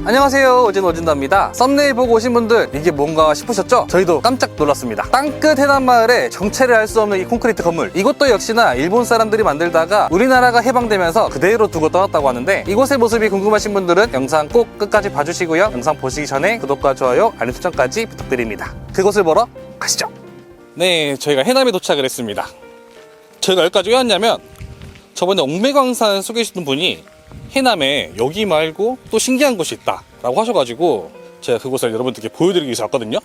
안녕하세요, 오진오진다입니다. 썸네일 보고 오신 분들 이게 뭔가 싶으셨죠? 저희도 깜짝 놀랐습니다. 땅끝 해남마을에 정체를 알 수 없는 이 콘크리트 건물, 이것도 역시나 일본 사람들이 만들다가 우리나라가 해방되면서 그대로 두고 떠났다고 하는데, 이곳의 모습이 궁금하신 분들은 영상 꼭 끝까지 봐주시고요, 영상 보시기 전에 구독과 좋아요, 알림 설정까지 부탁드립니다. 그곳을 보러 가시죠. 네, 저희가 해남에 도착을 했습니다. 저희가 여기까지 왜 왔냐면, 저번에 옥매광산 소개해주신 분이 해남에 여기 말고 또 신기한 곳이 있다 라고 하셔가지고 제가 그곳을 여러분들께 보여드리기 위해서 왔거든요.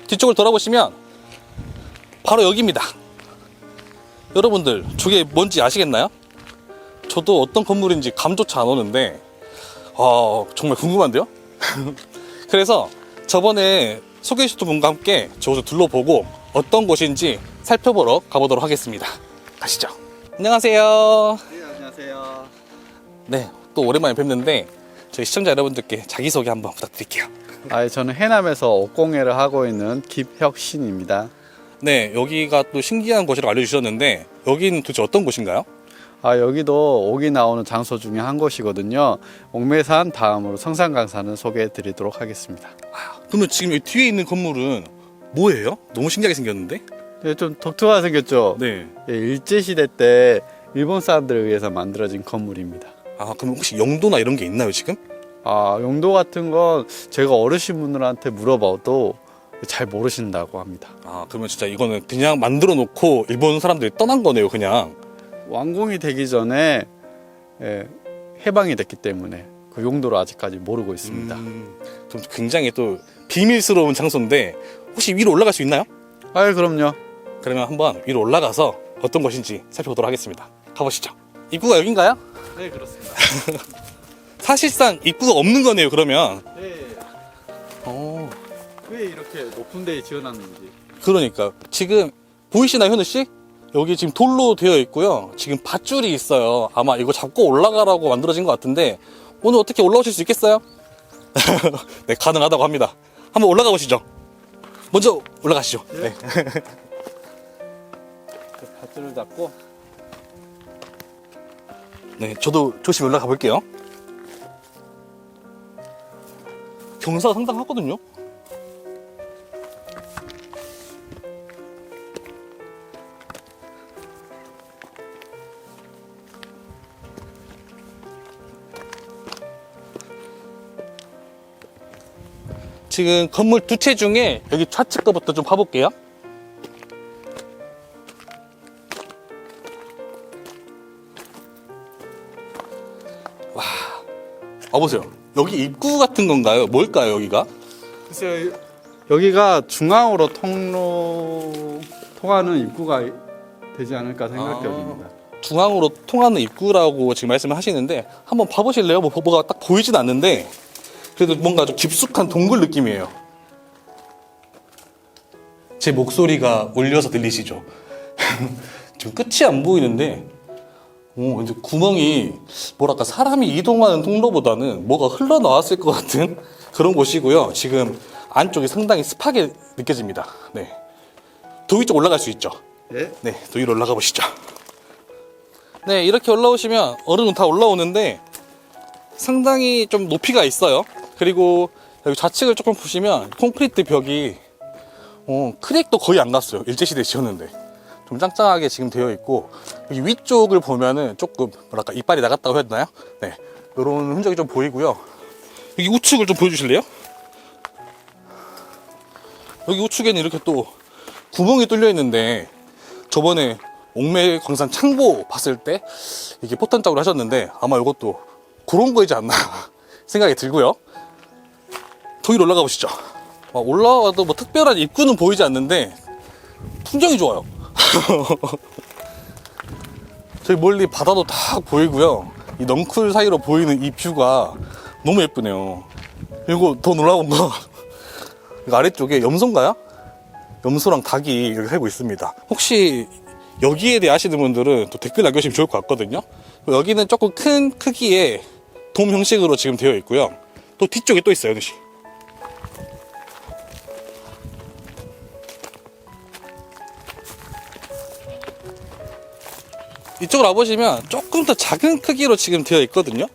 뒤쪽을 돌아보시면 바로 여기입니다. 여러분들 저게 뭔지 아시겠나요? 저도 어떤 건물인지 감조차 안 오는데 정말 궁금한데요? 그래서 저번에 소개해주신 분과 함께 저곳을 둘러보고 어떤 곳인지 살펴보러 가보도록 하겠습니다. 가시죠. 안녕하세요. 네, 안녕하세요. 네, 또 오랜만에 뵙는데 저희 시청자 여러분들께 자기소개 한번 부탁드릴게요. 저는 해남에서 옥공예를 하고 있는 김혁신입니다. 네, 여기가 또 신기한 곳이라고 알려주셨는데 여기는 도대체 어떤 곳인가요? 여기도 옥이 나오는 장소 중에 한 곳이거든요. 옥매산 다음으로 성산강산을 소개해 드리도록 하겠습니다. 그러면 지금 여기 뒤에 있는 건물은 뭐예요? 너무 신기하게 생겼는데? 네, 좀 독특하게 생겼죠? 네. 일제시대 때 일본 사람들에 의해서 만들어진 건물입니다. 그럼 혹시 영도나 이런 게 있나요, 지금? 용도 같은 건 제가 어르신분들한테 물어봐도 잘 모르신다고 합니다. 그러면 진짜 이거는 그냥 만들어 놓고 일본 사람들이 떠난 거네요, 그냥. 완공이 되기 전에 해방이 됐기 때문에 그 용도를 아직까지 모르고 있습니다. 좀 굉장히 또 비밀스러운 장소인데 혹시 위로 올라갈 수 있나요? 그럼요. 그러면 한번 위로 올라가서 어떤 곳인지 살펴보도록 하겠습니다. 가보시죠. 입구가 여긴가요? 네, 그렇습니다. 사실상 입구가 없는 거네요, 그러면. 네. 왜 이렇게 높은 데에 지어놨는지. 그러니까 지금 보이시나요, 현우 씨? 여기 지금 돌로 되어 있고요. 지금 밧줄이 있어요. 아마 이거 잡고 올라가라고 만들어진 것 같은데 오늘 어떻게 올라오실 수 있겠어요? 네, 가능하다고 합니다. 한번 올라가 보시죠. 먼저 올라가시죠. 네. 밧줄을 잡고. 네, 저도 조심히 올라가 볼게요. 경사가 상당하거든요. 지금 건물 두 채 중에 여기 좌측 거부터 좀 봐볼게요. 보세요. 여기 입구 같은 건가요? 뭘까요, 여기가? 글쎄요, 여기가 중앙으로 통하는 입구가 되지 않을까 생각됩니다. 중앙으로 통하는 입구라고 지금 말씀을 하시는데 한번 봐보실래요? 뭐가 딱 보이진 않는데 그래도 뭔가 좀 깊숙한 동굴 느낌이에요. 제 목소리가 울려서 들리시죠? 지금 끝이 안 보이는데 이제 구멍이 뭐랄까 사람이 이동하는 통로보다는 뭐가 흘러나왔을 것 같은 그런 곳이고요. 지금 안쪽이 상당히 습하게 느껴집니다. 네, 도 위쪽 올라갈 수 있죠? 네. 네, 도 위로 올라가 보시죠. 네, 이렇게 올라오시면 어른은 다 올라오는데 상당히 좀 높이가 있어요. 그리고 여기 좌측을 조금 보시면 콘크리트 벽이 크랙도 거의 안 났어요. 일제시대에 지었는데 좀 짱짱하게 지금 되어 있고, 여기 위쪽을 보면은 조금 뭐랄까 이빨이 나갔다고 해야 되나요? 네, 이런 흔적이 좀 보이고요. 여기 우측을 좀 보여주실래요? 여기 우측에는 이렇게 또 구멍이 뚫려 있는데 저번에 옥매광산 창보 봤을 때 이게 포탄작으로 하셨는데 아마 이것도 그런 거이지 않나 생각이 들고요. 더 위로 올라가 보시죠. 올라와도 뭐 특별한 입구는 보이지 않는데 풍경이 좋아요. 저기 멀리 바다도 다 보이고요. 이 넝쿨 사이로 보이는 이 뷰가 너무 예쁘네요. 그리고 더 놀라운 건 이거 아래쪽에 염소인가요? 염소랑 닭이 이렇게 살고 있습니다. 혹시 여기에 대해 아시는 분들은 또 댓글 남겨주시면 좋을 것 같거든요. 여기는 조금 큰 크기의 돔 형식으로 지금 되어 있고요. 또 뒤쪽에 또 있어요, 현우씨. 이쪽으로 와보시면 조금 더 작은 크기로 지금 되어 있거든요.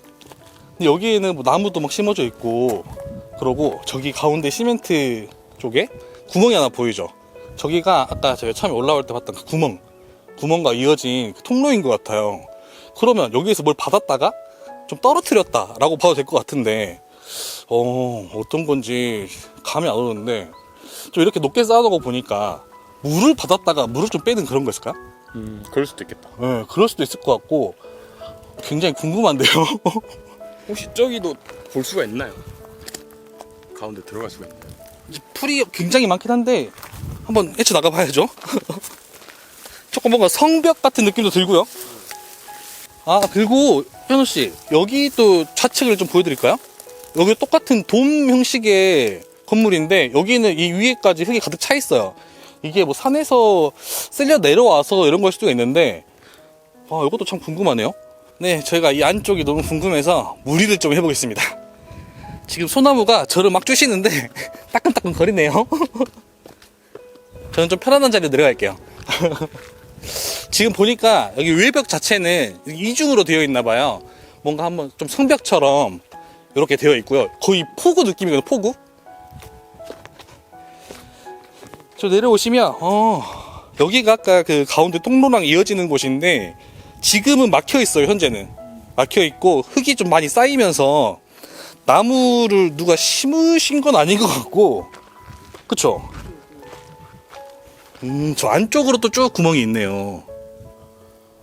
근데 여기에는 뭐 나무도 막 심어져 있고, 그러고 저기 가운데 시멘트 쪽에 구멍이 하나 보이죠? 저기가 아까 제가 처음에 올라올 때 봤던 그 구멍과 이어진 그 통로인 것 같아요. 그러면 여기에서 뭘 받았다가 좀 떨어뜨렸다라고 봐도 될 것 같은데, 어떤 건지 감이 안 오는데, 좀 이렇게 높게 쌓아놓은 거 보니까 물을 받았다가 물을 좀 빼는 그런 거였을까요? 그럴 수도 있겠다. 네, 그럴 수도 있을 것 같고, 굉장히 궁금한데요? 혹시 저기도 볼 수가 있나요? 가운데 들어갈 수가 있나요? 풀이 굉장히 많긴 한데, 한번 헤쳐나가 봐야죠. 조금 뭔가 성벽 같은 느낌도 들고요. 아, 그리고 현우씨, 여기 또 좌측을 좀 보여드릴까요? 여기 똑같은 돔 형식의 건물인데, 여기는 이 위에까지 흙이 가득 차 있어요. 이게 뭐 산에서 쓸려 내려와서 이런 걸 수도 있는데, 이것도 참 궁금하네요. 네, 저희가 이 안쪽이 너무 궁금해서 무리를 좀 해보겠습니다. 지금 소나무가 저를 막 쭈시는데 따끔따끔 거리네요. 저는 좀 편안한 자리로 내려갈게요. 지금 보니까 여기 외벽 자체는 이중으로 되어 있나 봐요. 뭔가 한번 좀 성벽처럼 이렇게 되어 있고요. 거의 포구 느낌이거든요, 포구. 저 내려오시면 여기가 아까 그 가운데 통로랑 이어지는 곳인데, 지금은 막혀 있어요. 현재는 막혀 있고 흙이 좀 많이 쌓이면서 나무를 누가 심으신 건 아닌 것 같고, 그쵸? 저 안쪽으로 또 쭉 구멍이 있네요.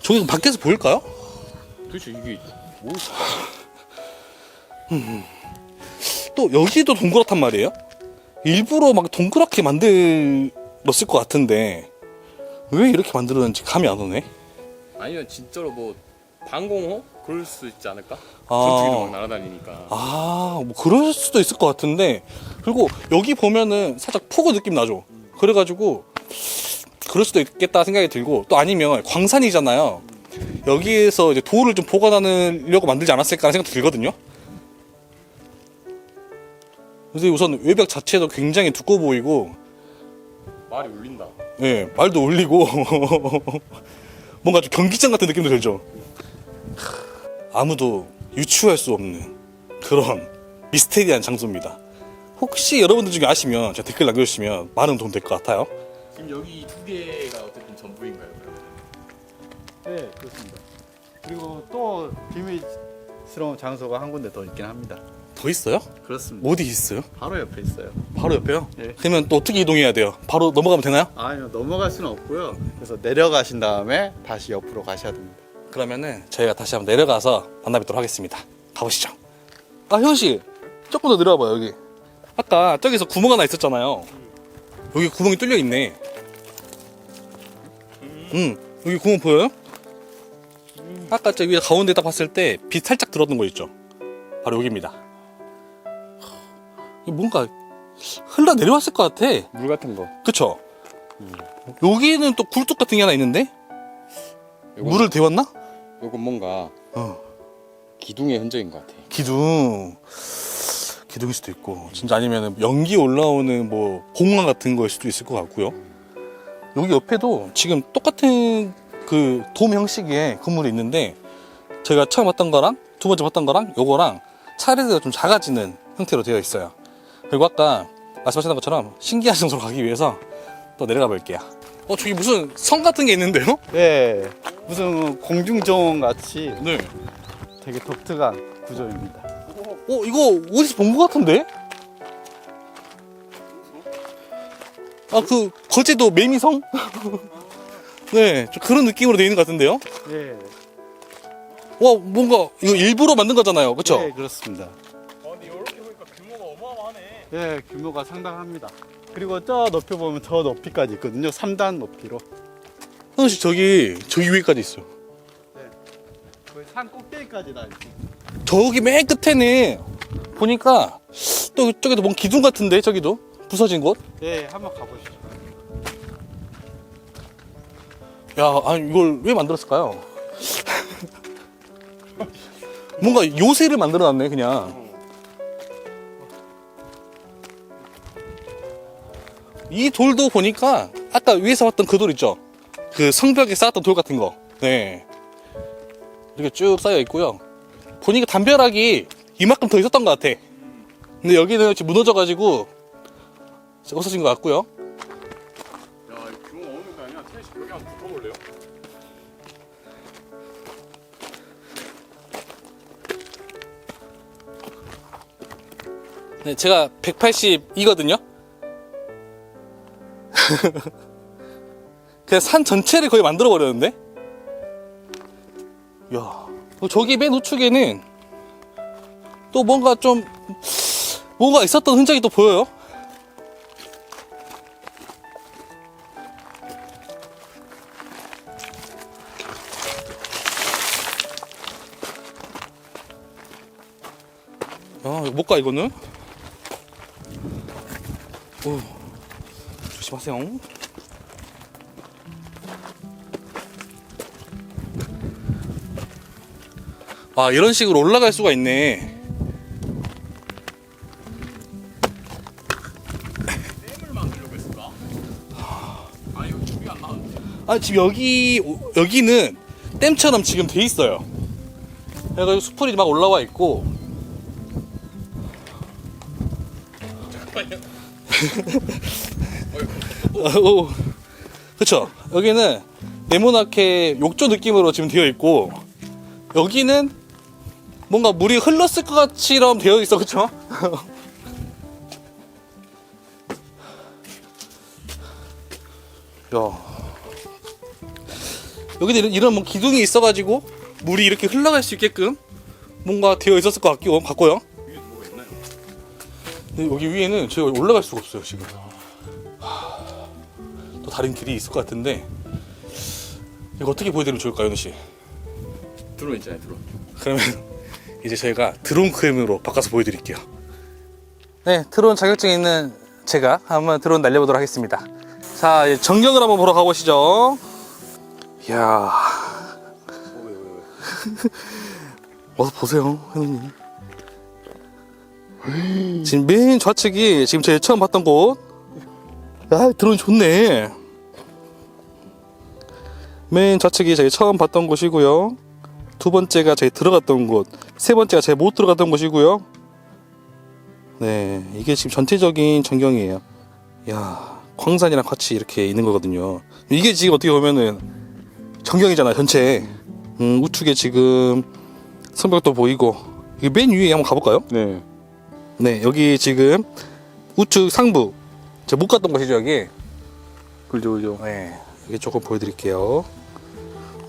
저기 밖에서 보일까요? 도대체 이게 뭐였을까? 또 여기도 동그랗단 말이에요. 일부러 막 동그랗게 만들었을 것 같은데 왜 이렇게 만들었는지 감이 안 오네. 아니면 진짜로 뭐 방공호? 그럴 수 있지 않을까? 전투기도 막 날아다니니까. 뭐 그럴 수도 있을 것 같은데, 그리고 여기 보면은 살짝 포구 느낌 나죠. 그래가지고 그럴 수도 있겠다 생각이 들고, 또 아니면 광산이잖아요. 여기에서 이제 돌을 좀 보관하려고 만들지 않았을까 하는 생각도 들거든요. 그래서 우선 외벽 자체도 굉장히 두꺼워 보이고, 말이 울린다. 예, 말도 울리고 뭔가 좀 경기장 같은 느낌도 들죠. 아무도 유추할 수 없는 그런 미스테리한 장소입니다. 혹시 여러분들 중에 아시면 제가 댓글 남겨주시면 많은 도움 될 것 같아요. 지금 여기 두 개가 어쨌든 전부인가요? 그러면? 네, 그렇습니다. 그리고 또 비밀스러운 장소가 한 군데 더 있긴 합니다. 더 있어요? 그렇습니다. 어디 있어요? 바로 옆에 있어요. 바로 옆에요? 네. 그러면 또 어떻게 이동해야 돼요? 바로 넘어가면 되나요? 아니요, 넘어갈 수는 없고요. 그래서 내려가신 다음에 다시 옆으로 가셔야 됩니다. 그러면은 저희가 다시 한번 내려가서 만나뵙도록 하겠습니다. 가보시죠. 아, 현씨, 조금 더 내려와봐요. 여기 아까 저기서 구멍 하나 있었잖아요. 여기 구멍이 뚫려 있네. 여기 구멍 보여요? 아까 저 위에 가운데 딱 봤을 때 빛 살짝 들었던 거 있죠? 바로 여기입니다. 이게 뭔가 흘러 내려왔을 것 같아. 물 같은 거. 그쵸? 여기는 또 굴뚝 같은 게 하나 있는데? 물을 데웠나? 요건 뭔가 어. 기둥의 흔적인 것 같아. 기둥일 수도 있고, 진짜 아니면 연기 올라오는 뭐 공항 같은 거일 수도 있을 것 같고요. 여기 옆에도 지금 똑같은 그 돔 형식의 건물이 있는데, 제가 처음 봤던 거랑 두 번째 봤던 거랑 요거랑 차례대로 좀 작아지는 형태로 되어 있어요. 그리고 아까 말씀하셨던 것처럼 신기한 장소로 가기 위해서 또 내려가 볼게요. 저기 무슨 성 같은 게 있는데요? 네, 무슨 공중정원 같이 네. 되게 독특한 구조입니다. 이거 어디서 본 것 같은데? 그 거제도 매미성? 네, 좀 그런 느낌으로 되어 있는 것 같은데요? 네, 뭔가 이거 일부러 만든 거잖아요, 그렇죠? 네, 그렇습니다. 근데 이렇게 보니까 규모가 어마어마하네. 네, 규모가 상당합니다. 그리고 저 높이 보면 저 높이까지 있거든요. 3단 높이로. 하나씩 저기 위에까지 있어요. 거의 산 꼭대기까지 다 있어요. 저기 맨 끝에는 보니까 또 저기도 뭔 기둥 같은데, 저기도 부서진 곳? 네, 한번 가보시죠. 야, 아니 이걸 왜 만들었을까요? 뭔가 요새를 만들어놨네, 그냥. 이 돌도 보니까 아까 위에서 봤던 그 돌 있죠? 그 성벽에 쌓았던 돌 같은 거. 네. 이렇게 쭉 쌓여 있고요. 보니까 담벼락이 이만큼 더 있었던 것 같아. 근데 여기는 지금 무너져가지고 없어진 것 같고요. 야, 규모가 어느 정도 아니야? 태희 씨 여기 한번 붙어볼래요? 네, 제가 182거든요. 그냥 산 전체를 거의 만들어 버렸는데. 야, 저기 맨 우측에는 또 뭔가 있었던 흔적이 또 보여요. 아, 이거 못 가, 이거는. 오, 조심하세요. 아, 이런 식으로 올라갈 수가 있네. 댐을 만들려고 했을까? 아, 이거 준비가 안 나왔는데. 아, 지금 여기는 댐처럼 지금 돼 있어요. 그래가지고 수풀이 막 올라와 있고. 잠깐만요. 그쵸? 여기는 네모나게 욕조 느낌으로 지금 되어 있고, 여기는 뭔가 물이 흘렀을 것 같이럼 되어 있어, 그쵸? 야, 여기는 이런 뭐 기둥이 있어가지고 물이 이렇게 흘러갈 수 있게끔 뭔가 되어 있었을 것 같고요. 위에 뭐가 있나요? 근데 여기 위에는 제가 올라갈 수가 없어요, 지금. 또 다른 길이 있을 것 같은데, 이거 어떻게 보여드리면 좋을까요, 현우 씨? 드론 있잖아요, 드론. 그러면 이제 저희가 드론 크림으로 바꿔서 보여드릴게요. 네, 드론 자격증 있는 제가 한번 드론 날려보도록 하겠습니다. 자, 이제 전경을 한번 보러 가보시죠. 이야. 어서 보세요, 형님. 지금 맨 좌측이 지금 제가 처음 봤던 곳. 아, 드론 좋네. 맨 좌측이 제가 처음 봤던 곳이고요. 두 번째가 제가 들어갔던 곳, 세 번째가 제가 못 들어갔던 곳이고요. 네, 이게 지금 전체적인 전경이에요. 야, 광산이랑 같이 이렇게 있는 거거든요. 이게 지금 어떻게 보면은 전경이잖아, 전체. 우측에 지금 성벽도 보이고. 이게 맨 위에 한번 가볼까요? 네. 네, 여기 지금 우측 상부, 제가 못 갔던 곳이죠, 여기. 그죠. 네, 여기 조금 보여드릴게요.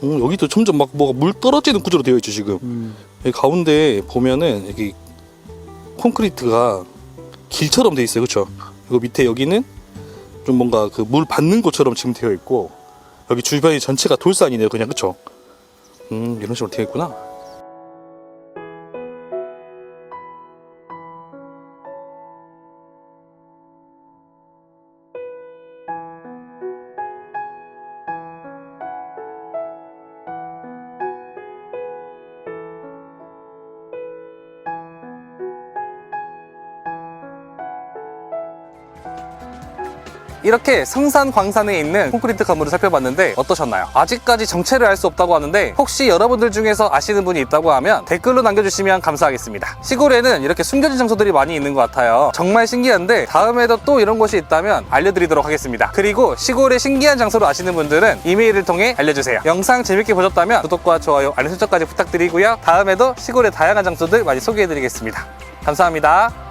여기도 점점 막 뭐가 물 떨어지는 구조로 되어 있죠, 지금. 여기 가운데 보면은 여기 콘크리트가 길처럼 되어 있어요, 그렇죠? 그리고 밑에 여기는 좀 뭔가 그 물 받는 곳처럼 지금 되어 있고, 여기 주변이 전체가 돌산이네요, 그냥, 그렇죠? 이런 식으로 되어 있구나. 이렇게 성산 광산에 있는 콘크리트 건물을 살펴봤는데 어떠셨나요? 아직까지 정체를 알 수 없다고 하는데 혹시 여러분들 중에서 아시는 분이 있다고 하면 댓글로 남겨주시면 감사하겠습니다. 시골에는 이렇게 숨겨진 장소들이 많이 있는 것 같아요. 정말 신기한데 다음에도 또 이런 곳이 있다면 알려드리도록 하겠습니다. 그리고 시골의 신기한 장소를 아시는 분들은 이메일을 통해 알려주세요. 영상 재밌게 보셨다면 구독과 좋아요, 알림 설정까지 부탁드리고요. 다음에도 시골의 다양한 장소들 많이 소개해드리겠습니다. 감사합니다.